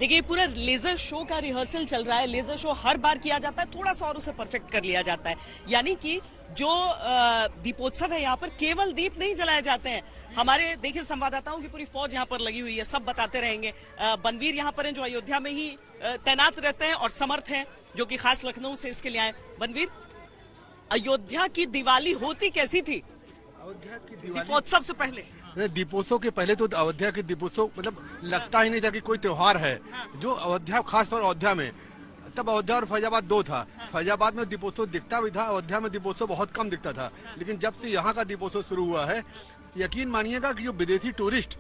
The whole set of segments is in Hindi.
देखिए पूरा लेजर शो का रिहर्सल चल रहा है। लेजर शो हर बार किया जाता है, थोड़ा सा और उसे परफेक्ट कर लिया जाता है। यानी कि जो दीपोत्सव है यहाँ पर केवल दीप नहीं जलाए जाते हैं। हमारे देखिए संवाददाताओं की पूरी फौज यहाँ पर लगी हुई है, सब बताते रहेंगे। बनवीर यहाँ पर हैं जो अयोध्या में ही तैनात रहते हैं और समर्थ हैं, जो कि खास लखनऊ से इसके लिए आए। बनवीर, अयोध्या की दिवाली होती कैसी थी अयोध्या की दीपोत्सव से पहले? दीपोत्सव के पहले तो अयोध्या के दीपोत्सव मतलब लगता ही नहीं था कि कोई त्योहार है। जो अयोध्या, खासतौर अयोध्या में, तब अयोध्या और फैजाबाद दो था। फैजाबाद में दीपोत्सव दिखता भी था, अयोध्या में दीपोत्सव बहुत कम दिखता था। लेकिन जब से यहाँ का दीपोत्सव शुरू हुआ है, यकीन मानिएगा कि जो विदेशी टूरिस्ट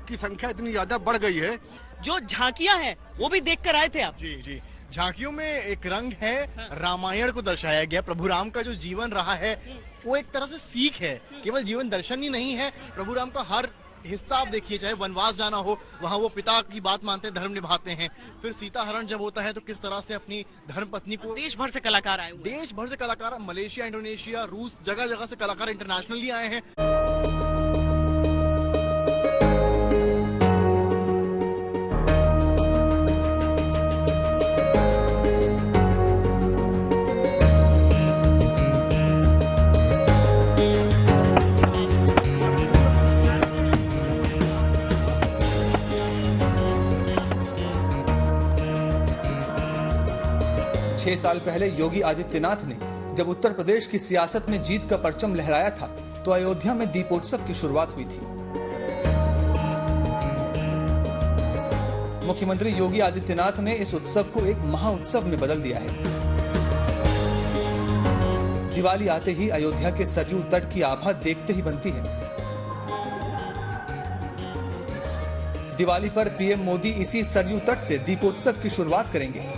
की संख्या इतनी ज्यादा बढ़ गई है। जो झांकियां हैं वो भी देख कर आए थे आप? जी जी, झांकियों में एक रंग है, रामायण को दर्शाया गया। प्रभु राम का जो जीवन रहा है वो एक तरह से सीख है, केवल जीवन दर्शन ही नहीं है। प्रभु राम का हर हिस्सा आप देखिए, चाहे वनवास जाना हो, वहाँ वो पिता की बात मानते हैं, धर्म निभाते हैं। फिर सीता हरण जब होता है तो किस तरह से अपनी धर्म पत्नी को, देश भर से कलाकार आए हुए, देश भर से कलाकार, मलेशिया, इंडोनेशिया, रूस, जगह जगह से कलाकार इंटरनेशनली आए हैं। 6 साल पहले योगी आदित्यनाथ ने जब उत्तर प्रदेश की सियासत में जीत का परचम लहराया था तो अयोध्या में दीपोत्सव की शुरुआत हुई थी। मुख्यमंत्री योगी आदित्यनाथ ने इस उत्सव को एक महाउत्सव में बदल दिया है। दिवाली आते ही अयोध्या के सरयू तट की आभा देखते ही बनती है। दिवाली पर पीएम मोदी इसी सरयू तट से दीपोत्सव की शुरुआत करेंगे।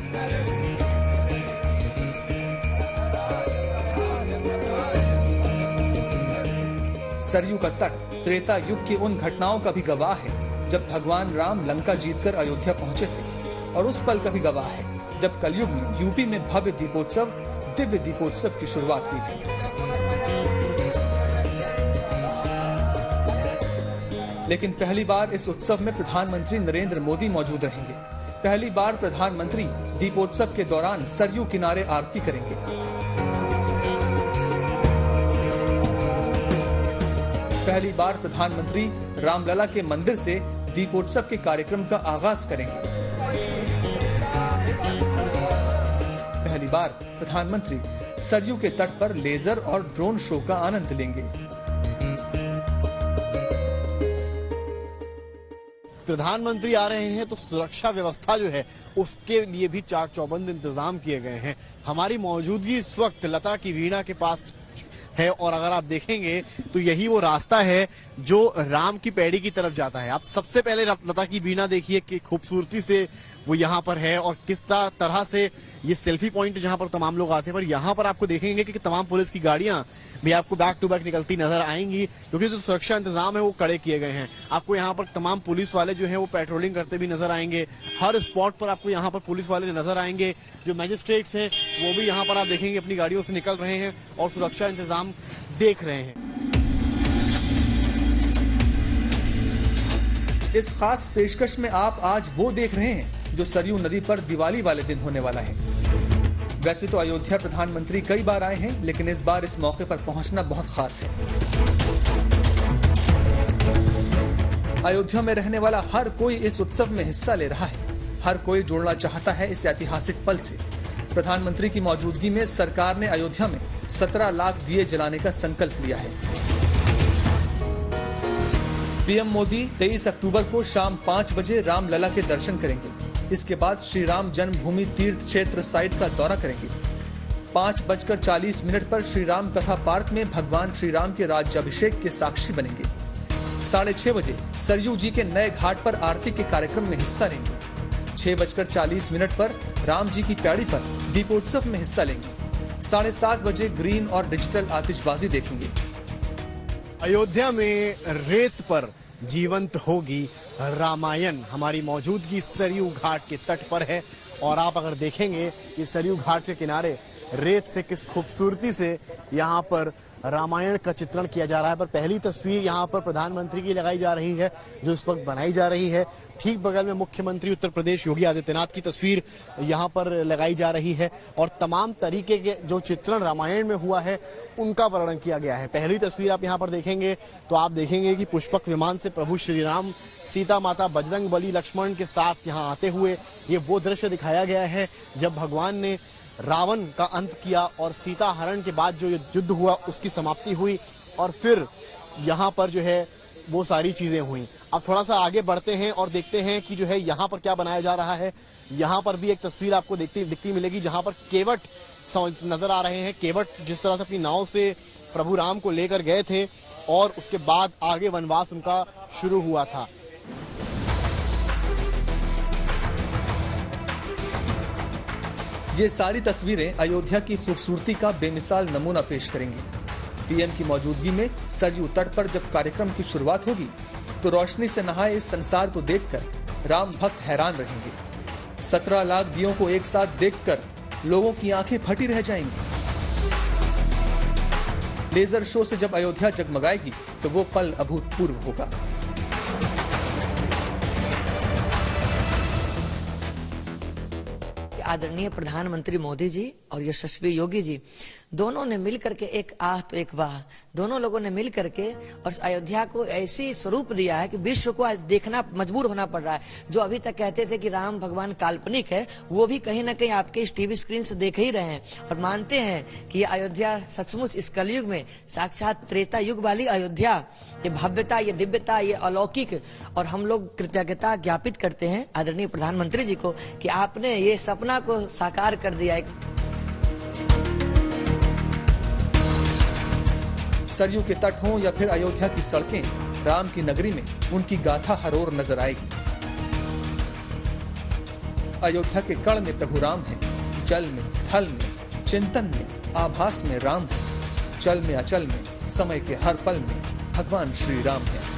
सरयू का तट त्रेता युग की उन घटनाओं का भी गवाह है जब भगवान राम लंका जीतकर अयोध्या पहुंचे थे, और उस पल का भी गवाह है जब कलयुग में यूपी में भव्य दीपोत्सव, दिव्य दीपोत्सव की शुरुआत हुई थी। लेकिन पहली बार इस उत्सव में प्रधानमंत्री नरेंद्र मोदी मौजूद रहेंगे। पहली बार प्रधानमंत्री दीपोत्सव के दौरान सरयू किनारे आरती करेंगे। पहली बार प्रधानमंत्री रामलला के मंदिर से दीपोत्सव के कार्यक्रम का आगाज करेंगे। पहली बार प्रधानमंत्री सरयू के तट पर लेजर और ड्रोन शो का आनंद लेंगे। प्रधानमंत्री आ रहे हैं तो सुरक्षा व्यवस्था जो है उसके लिए भी चाक चौबंद इंतजाम किए गए हैं। हमारी मौजूदगी इस वक्त लता की वीणा के पास है, और अगर आप देखेंगे तो यही वो रास्ता है जो राम की पैड़ी की तरफ जाता है। आप सबसे पहले लता की वीणा देखिए कि खूबसूरती से वो यहाँ पर है, और किस तरह से ये सेल्फी पॉइंट जहाँ पर तमाम लोग आते हैं। पर यहाँ पर आपको देखेंगे कि तमाम पुलिस की गाड़ियां भी आपको बैक टू बैक निकलती नजर आएंगी, क्योंकि जो सुरक्षा इंतजाम है वो कड़े किए गए हैं। आपको यहाँ पर तमाम पुलिस वाले जो हैं वो पेट्रोलिंग करते भी नजर आएंगे। हर स्पॉट पर आपको यहाँ पर पुलिस वाले नजर आएंगे। जो मैजिस्ट्रेट्स हैं वो भी यहाँ पर आप देखेंगे अपनी गाड़ियों से निकल रहे हैं और सुरक्षा इंतजाम देख रहे हैं। इस खास पेशकश में आप आज वो देख रहे हैं जो सरयू नदी पर दिवाली वाले दिन होने वाला है। वैसे तो अयोध्या प्रधानमंत्री कई बार आए हैं, लेकिन इस बार इस मौके पर पहुंचना बहुत खास है। अयोध्या में रहने वाला हर कोई इस उत्सव में हिस्सा ले रहा है। हर कोई जुड़ना चाहता है इस ऐतिहासिक पल से। प्रधानमंत्री की मौजूदगी में सरकार ने अयोध्या में 17 लाख दिए जलाने का संकल्प लिया है। पीएम मोदी 23 अक्टूबर को शाम 5 बजे रामलला के दर्शन करेंगे। इसके बाद श्री राम जन्मभूमि तीर्थ क्षेत्र साइट का दौरा करेंगे। 5:40 पर श्री राम कथा पार्क में भगवान श्री राम के राज्याभिषेक के साक्षी बनेंगे। 6:30 बजे सरयू जी के नए घाट पर आरती के कार्यक्रम में हिस्सा लेंगे। 6:40 पर राम जी की पैड़ी पर दीपोत्सव में हिस्सा लेंगे। 7:30 बजे ग्रीन और डिजिटल आतिशबाजी देखेंगे। अयोध्या में रेत पर जीवंत होगी रामायण। हमारी मौजूदगी सरयू घाट के तट पर है, और आप अगर देखेंगे कि सरयू घाट के किनारे रेत से किस खूबसूरती से यहाँ पर रामायण का चित्रण किया जा रहा है। पर पहली तस्वीर यहाँ पर प्रधानमंत्री की लगाई जा रही है, जो इस वक्त बनाई जा रही है। ठीक बगल में मुख्यमंत्री उत्तर प्रदेश योगी आदित्यनाथ की तस्वीर यहाँ पर लगाई जा रही है और तमाम तरीके के जो चित्रण रामायण में हुआ है उनका वर्णन किया गया है। पहली तस्वीर आप यहाँ पर देखेंगे तो आप देखेंगे कि पुष्पक विमान से प्रभु श्री राम सीता माता बजरंग बली लक्ष्मण के साथ यहाँ आते हुए ये वो दृश्य दिखाया गया है जब भगवान ने रावण का अंत किया और सीता हरण के बाद जो युद्ध हुआ उसकी समाप्ति हुई और फिर यहाँ पर जो है वो सारी चीजें हुई। अब थोड़ा सा आगे बढ़ते हैं और देखते हैं कि जो है यहाँ पर क्या बनाया जा रहा है। यहाँ पर भी एक तस्वीर आपको दिखती मिलेगी जहाँ पर केवट नजर आ रहे हैं। केवट जिस तरह से अपनी नाव से प्रभु राम को लेकर गए थे और उसके बाद आगे वनवास उनका शुरू हुआ था। ये सारी तस्वीरें अयोध्या की खूबसूरती का बेमिसाल नमूना पेश करेंगी। पीएम की मौजूदगी में सरयू तट पर जब कार्यक्रम की शुरुआत होगी तो रोशनी से नहाए इस संसार को देखकर राम भक्त हैरान रहेंगे। 17 लाख दियों को एक साथ देखकर लोगों की आंखें फटी रह जाएंगी। लेजर शो से जब अयोध्या जगमगाएगी तो वो पल अभूतपूर्व होगा। आदरणीय प्रधानमंत्री मोदी जी और यशस्वी योगी जी दोनों ने मिलकर के एक आह तो एक वाह, दोनों लोगों ने मिल करके और अयोध्या को ऐसी स्वरूप दिया है कि विश्व को आज देखना मजबूर होना पड़ रहा है। जो अभी तक कहते थे कि राम भगवान काल्पनिक है, वो भी कहीं ना कहीं आपके इस टीवी स्क्रीन से देख ही रहे हैं और मानते हैं कि अयोध्या सचमुच इस कलयुग में साक्षात त्रेता युग वाली अयोध्या, ये भव्यता, ये दिव्यता, ये अलौकिक। और हम लोग कृतज्ञता ज्ञापित करते हैं आदरणीय प्रधानमंत्री जी को कि आपने ये सपना को साकार कर दिया। सरयू के तट हों या फिर अयोध्या की सड़कें, राम की नगरी में उनकी गाथा हर ओर नजर आएगी। अयोध्या के कण में प्रभु राम हैं, जल में, थल में, चिंतन में, आभास में राम है, चल में अचल में, समय के हर पल में भगवान श्री राम है।